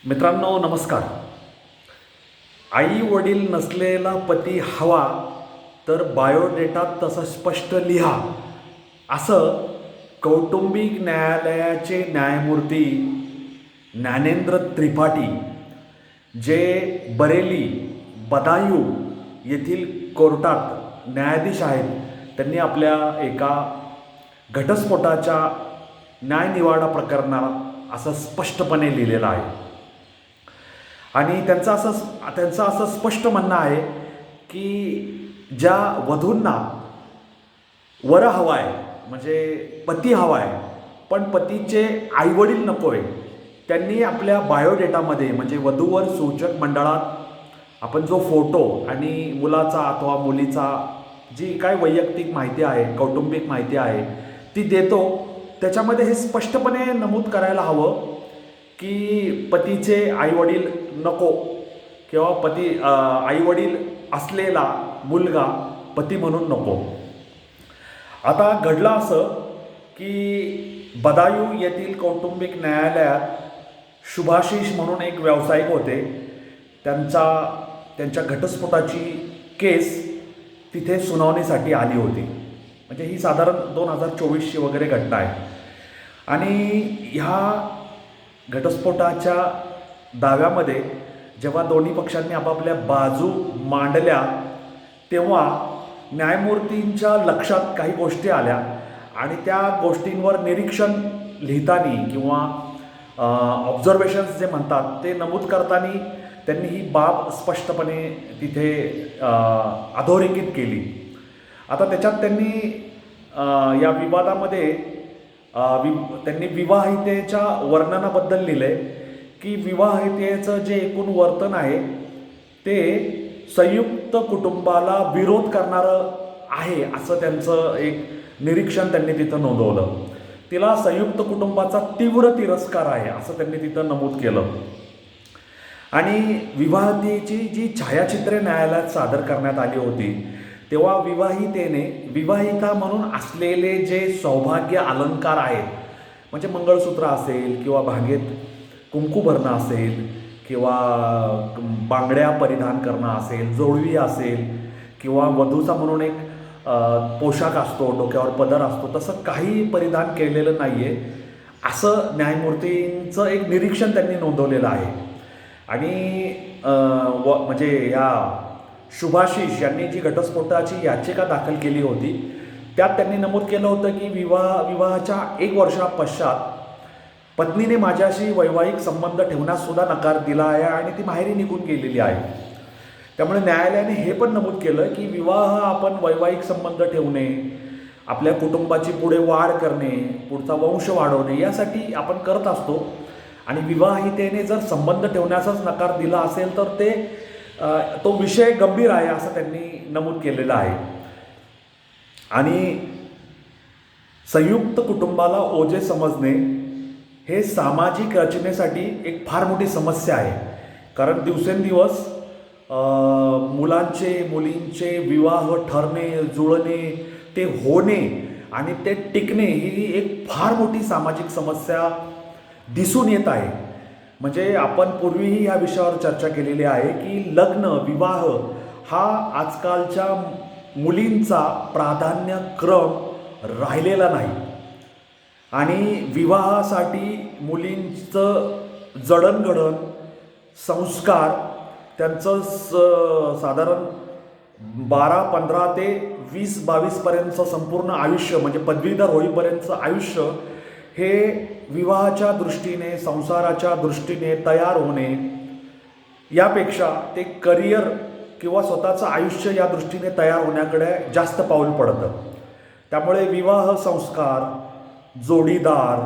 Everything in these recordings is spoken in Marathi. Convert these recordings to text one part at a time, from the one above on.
मित्रांनो नमस्कार. आई वडील नसलेला पती हवा तर बायोडेटात तसं स्पष्ट लिहा, असं कौटुंबिक न्यायालयाचे न्यायमूर्ती ज्ञानेंद्र त्रिपाठी जे बरेली बदायूं येथील कोर्टात न्यायाधीश आहेत, त्यांनी आपल्या एका घटस्फोटाच्या न्यायनिवाडा प्रकरणात असं स्पष्टपणे लिहिलेलं आहे. आणि त्यांचं असं स्पष्ट म्हणणं आहे की ज्या वधूंना वर हवा आहे, म्हणजे पती हवा आहे, पण पतीचे आईवडील नको आहे, त्यांनी आपल्या बायोडेटामध्ये म्हणजे वधूवर सूचक मंडळात आपण जो फोटो आणि मुलाचा अथवा मुलीचा जी काय वैयक्तिक माहिती आहे, कौटुंबिक माहिती आहे ती देतो. त्याच्यामध्ये हे स्पष्टपणे नमूद करायला हवं की पतीचे आईवडील नको किंवा आईवडील असलेला मुलगा पती म्हणून नको. आता घडलं असं की बदायूं येथील कौटुंबिक न्यायालयात शुभाशिष म्हणून एक व्यावसायिक होते. त्यांच्या घटस्फोटाची केस तिथे सुनावणीसाठी आली होती. म्हणजे ही साधारण 2024ची वगैरे घटना आहे. आणि ह्या घटस्फोटाच्या दाव्यामध्ये जेव्हा दोन्ही पक्षांनी आपापल्या बाजू मांडल्या तेव्हा न्यायमूर्तींच्या लक्षात काही गोष्टी आल्या आणि त्या गोष्टींवर निरीक्षण लिहिताना किंवा ऑब्झर्वेशन्स जे म्हणतात ते नमूद करताना त्यांनी ही बाब स्पष्टपणे तिथे अधोरेखित केली. आता त्याच्यात त्यांनी या विवादामध्ये त्यांनी विवाहितेच्या वर्णनाबद्दल लिहिलं आहे की विवाहितेचं जे एकूण वर्तन आहे ते संयुक्त कुटुंबाला विरोध करणारं आहे, असं त्यांचं एक निरीक्षण त्यांनी तिथं नोंदवलं. तिला संयुक्त कुटुंबाचा तीव्र तिरस्कार आहे असं त्यांनी तिथं नमूद केलं. आणि विवाहितेची जी छायाचित्रे न्यायालयात सादर करण्यात आली होती तेव्हा विवाहितेने विवाहिता म्हणून असलेले जे सौभाग्य अलंकार आहेत, म्हणजे मंगळसूत्र असेल किंवा भांगेत कुंकू भरणं असेल किंवा बांगड्या परिधान करणं असेल, जोडवी असेल किंवा वधूचा म्हणून एक पोशाख असतो, डोक्यावर पदर असतो, तसं काही परिधान केलेलं नाही आहे असं न्यायमूर्तींचं एक निरीक्षण त्यांनी नोंदवलेलं आहे. आणि म्हणजे या शुभाशिष यांनी जी घटस्फोटाची याचिका दाखल केली होती त्यात त्यांनी नमूद केलं होतं की विवाहाच्या 1 वर्षापश्चात पत्नीने माझ्याशी वैवाहिक संबंध ठेवण्यास सुद्धा नकार दिला आहे आणि ती माहेरी निघून गेलेली आहे. त्यामुळे न्यायालयाने हे पण नमूद केलं की विवाह आपण वैवाहिक संबंध ठेवणे, आपल्या कुटुंबाची पुढे वाढ करणे, पुढचा वंश वाढवणे यासाठी आपण करत असतो. आणि विवाहितेने जर संबंध ठेवण्याचाच नकार दिला असेल तर तो विषय गंभीर आहे असं त्यांनी नमूद केलेलं आहे. आणि संयुक्त कुटुंबाला ओझे समजणे हे सामाजिक रचनेसाठी एक फार मोठी समस्या आहे. कारण दिवसेंदिवस मुलींचे विवाह ठरणे, जुळणे, ते होणे आणि ते टिकणे ही एक फार मोठी सामाजिक समस्या दिसून येत आहे. म्हणजे आपण पूर्वीही या विषयावर चर्चा केलेली आहे की लग्न विवाह हा आजकालच्या मुलींचा प्राधान्यक्रम राहिलेला नाही. आणि विवाहासाठी मुलींचं जडणघडण, संस्कार, त्यांचं साधारण 12-15 ते 20-22 पर्यंतचं संपूर्ण आयुष्य म्हणजे पदवीधर होईपर्यंतचं आयुष्य हे विवाहाच्या दृष्टीने, संसाराच्या दृष्टीने तयार होणे यापेक्षा ते करिअर किंवा स्वतःचं आयुष्य या दृष्टीने तयार होण्याकडे जास्त पाऊल पडतं. त्यामुळे विवाह संस्कार, जोडीदार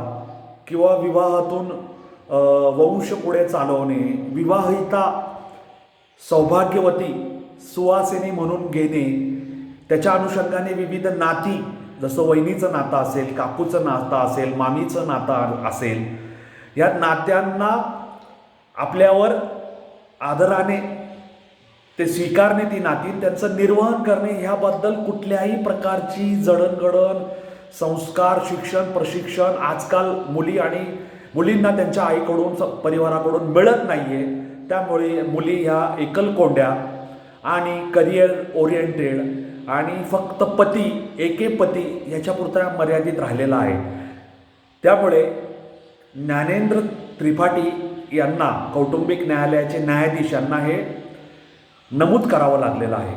किंवा विवाहातून वंश पुढे चालवणे, विवाहिता सौभाग्यवती सुवासिनी म्हणून घेणे, त्याच्या अनुषंगाने विविध नाती जसं वहिनीचं नातं असेल, काकूचं नातं असेल, मामीचं नातं असेल, या नात्यांना आपल्यावर आदराने ते स्वीकारणे, ती नाती त्यांचं निर्वहन करणे ह्याबद्दल कुठल्याही प्रकारची जडणघडण, संस्कार, शिक्षण, प्रशिक्षण आजकाल मुली आणि मुलींना त्यांच्या आईकडून परिवाराकडून मिळत नाही आहे. त्यामुळे मुली ह्या एकलकोंड्या आणि करिअर ओरिएंटेड आणि फक्त पती एके पती ह्याच्यापुरता मर्यादित राहिलेला आहे. त्यामुळे ज्ञानेंद्र त्रिपाठी यांना कौटुंबिक न्यायालयाचे न्यायाधीश यांना हे नमूद करावं लागलेलं आहे.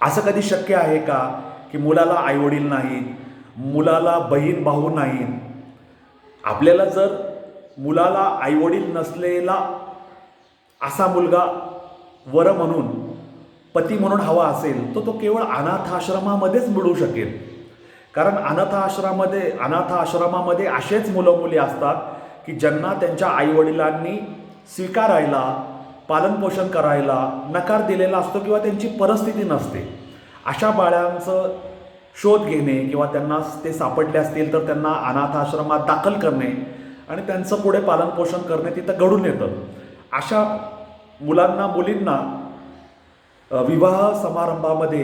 असं कधी शक्य आहे का की मुलाला आईवडील नाहीत, मुलाला बहीण भाऊ नाहीत? आपल्याला जर मुलाला आईवडील नसलेला असा मुलगा वर म्हणून पती म्हणून हवा असेल तर तो केवळ अनाथाश्रमामध्येच मिळू शकेल. कारण अनाथाश्रमामध्ये असेच मुलं मुली असतात की ज्यांना त्यांच्या आईवडिलांनी स्वीकारायला, पालनपोषण करायला नकार दिलेला असतो किंवा त्यांची परिस्थिती नसते. अशा बाळांचं शोध घेणे किंवा त्यांना ते सापडले असतील तर त्यांना अनाथाश्रमात दाखल करणे आणि त्यांचं पुढे पालनपोषण करणे तिथं घडून येतं. अशा मुलांना मुलींना विवाह समारंभामध्ये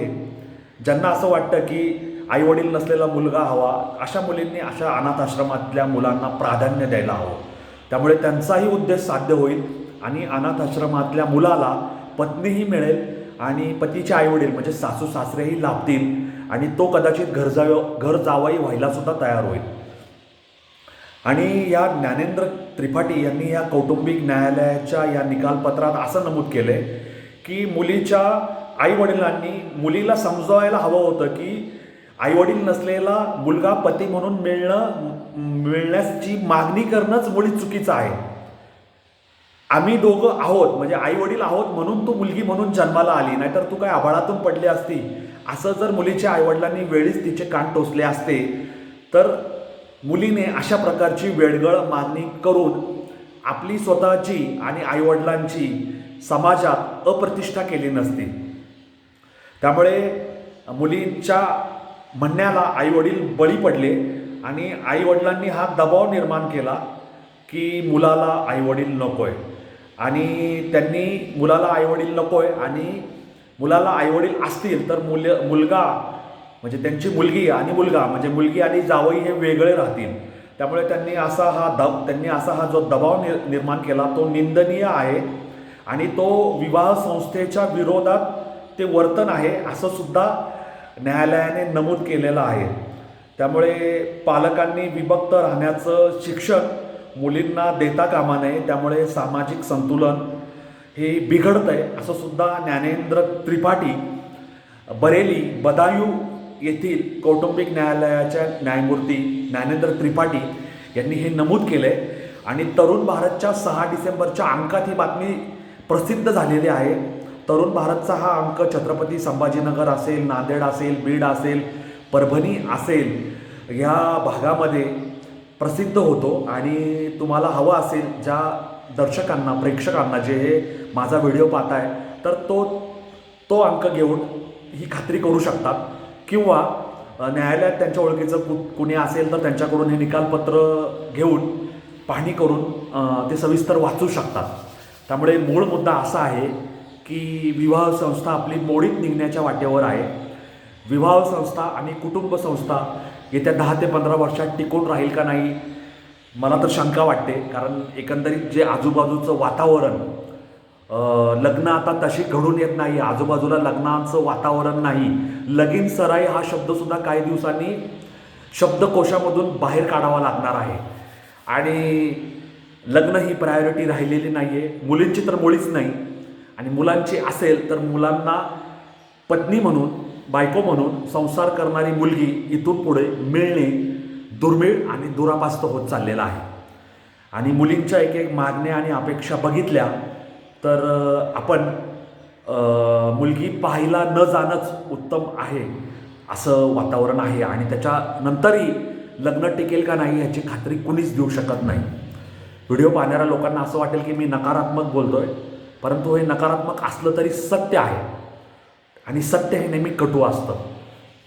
ज्यांना असं वाटतं की आईवडील नसलेला मुलगा हवा, अशा मुलींनी अशा अनाथाश्रमातल्या मुलांना प्राधान्य द्यायला हवं. त्यामुळे त्यांचाही उद्देश साध्य होईल आणि अनाथाश्रमातल्या मुलाला पत्नीही मिळेल आणि पतीचे आईवडील म्हणजे सासू सासरेही लाभतील आणि तो कदाचित घर जावई व्हायला सुद्धा तयार होईल. आणि या ज्ञानेंद्र त्रिपाठी यांनी या कौटुंबिक न्यायालयाच्या या निकालपत्रात असं नमूद केलं आहे की मुलीच्या आईवडिलांनी मुलीला समजवायला हवं होतं की आईवडील नसलेला मुलगा पती म्हणून मिळण्याची मागणी करणंच मुळीच चुकीचं आहे. आम्ही दोघं आहोत म्हणजे आईवडील आहोत म्हणून तू मुलगी म्हणून जन्माला आली, नाहीतर तू काय आभाळातून पडली असती, असं जर मुलीच्या आईवडिलांनी वेळीच तिचे कान टोचले असते तर मुलीने अशा प्रकारची वेळगळ मागणी करून आपली स्वतःची आणि आईवडिलांची समाजात अप्रतिष्ठा केली नसती. त्यामुळे मुलींच्या म्हणण्याला आईवडील बळी पडले आणि आईवडिलांनी हा दबाव निर्माण केला की मुलाला आईवडील नको आहे आणि त्यांनी मुलाला आईवडील नको आहे आणि मुलाला आईवडील असतील तर मुलगा म्हणजे त्यांची मुलगी आणि मुलगा म्हणजे मुलगी आणि जावई हे वेगळे राहतील. त्यामुळे त्यांनी असा हा जो दबाव निर्माण केला तो निंदनीय आहे आणि तो विवाह संस्थेच्या विरोधात ते वर्तन आहे असं सुद्धा न्यायालयाने नमूद केलेलं आहे. त्यामुळे पालकांनी विभक्त राहण्याचं शिक्षण मुलींना देता कामा नये. त्यामुळे सामाजिक संतुलन हे बिघडतंय असं सुद्धा ज्ञानेंद्र त्रिपाठी बरेली बदायूं येथील कौटुंबिक न्यायालयाच्या न्यायमूर्ती ज्ञानेंद्र त्रिपाठी यांनी हे नमूद केलं आहे. आणि तरुण भारतच्या 6 डिसेंबरच्या अंकात ही बातमी प्रसिद्ध झालेली आहे. तरुण भारतचा हा अंक छत्रपती संभाजीनगर असेल, नांदेड असेल, बीड असेल, परभणी असेल या भागामध्ये प्रसिद्ध होतो. आणि तुम्हाला हवं असेल ज्या दर्शकांना प्रेक्षकांना जे हे माझा व्हिडिओ पाहताय तर तो अंक घेऊन ही खात्री करू शकतात किंवा न्यायालयात त्यांच्या ओळखीचं कुणी असेल तर त्यांच्याकडून हे निकालपत्र घेऊन पाहणी करून ते सविस्तर वाचू शकतात. त्यामुळे मूळ मुद्दा असा आहे की विवाह संस्था आपली मोडीत निघण्याच्या वाटेवर आहे. विवाह संस्था आणि कुटुंब संस्था येत्या 10 ते 15 वर्षात टिकून राहील का नाही मला तर शंका वाटते. कारण एकंदरीत जे आजूबाजूचं वातावरण लग्न आता तशी घडून येत नाही, आजूबाजूला लग्नाचं वातावरण नाही. लगीन सराई हा शब्दसुद्धा काही दिवसांनी शब्दकोशामधून बाहेर काढावा लागणार आहे. आणि लग्न ही प्रायोरिटी राहिलेली नाही आहे. मुलींची तर मुळीच नाही आणि मुलांची असेल तर मुलांना पत्नी म्हणून बायको म्हणून संसार करणारी मुलगी इथून पुढे मिळणे दुर्मिळ आणि दुरापास्त होत चाललेला आहे. आणि मुलींच्या एक एक मागण्या आणि अपेक्षा बघितल्या तर आपण मुलगी पाहायला न जाणंच उत्तम आहे असं वातावरण आहे. आणि त्याच्यानंतरही लग्न टिकेल का नाही याची खात्री कुणीच देऊ शकत नाही. व्हिडिओ पाहणाऱ्या लोकांना असं वाटेल की मी नकारात्मक बोलतो आहे, परंतु हे नकारात्मक असलं तरी सत्य आहे आणि सत्य हे नेहमी कटू असतं.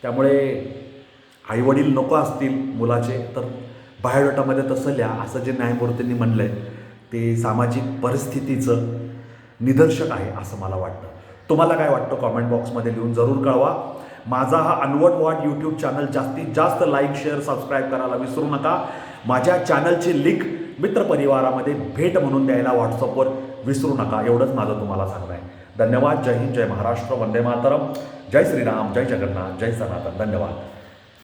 त्यामुळे आईवडील नको असतील मुलाचे तर बायोडाटामध्ये तसं लिहा असं जे न्यायमूर्तींनी म्हणलं आहे ते सामाजिक परिस्थितीचं निदर्शक आहे असं मला वाटतं. तुम्हाला काय वाटतं कॉमेंट बॉक्समध्ये लिहून जरूर कळवा. माझा हा अनवट वाट यूट्यूब चॅनल जास्तीत जास्त लाईक शेअर सबस्क्राईब करायला विसरू नका. माझ्या चॅनलची लिंक मित्रपरिवारामध्ये भेट म्हणून द्यायला व्हॉट्सअपवर विसरू नका. एवढंच माझं तुम्हाला सांगणं आहे. धन्यवाद. जय हिंद, जय महाराष्ट्र, वंदे मातरम, जय श्रीराम, जय जगन्नाथ, जय सनातन. धन्यवाद.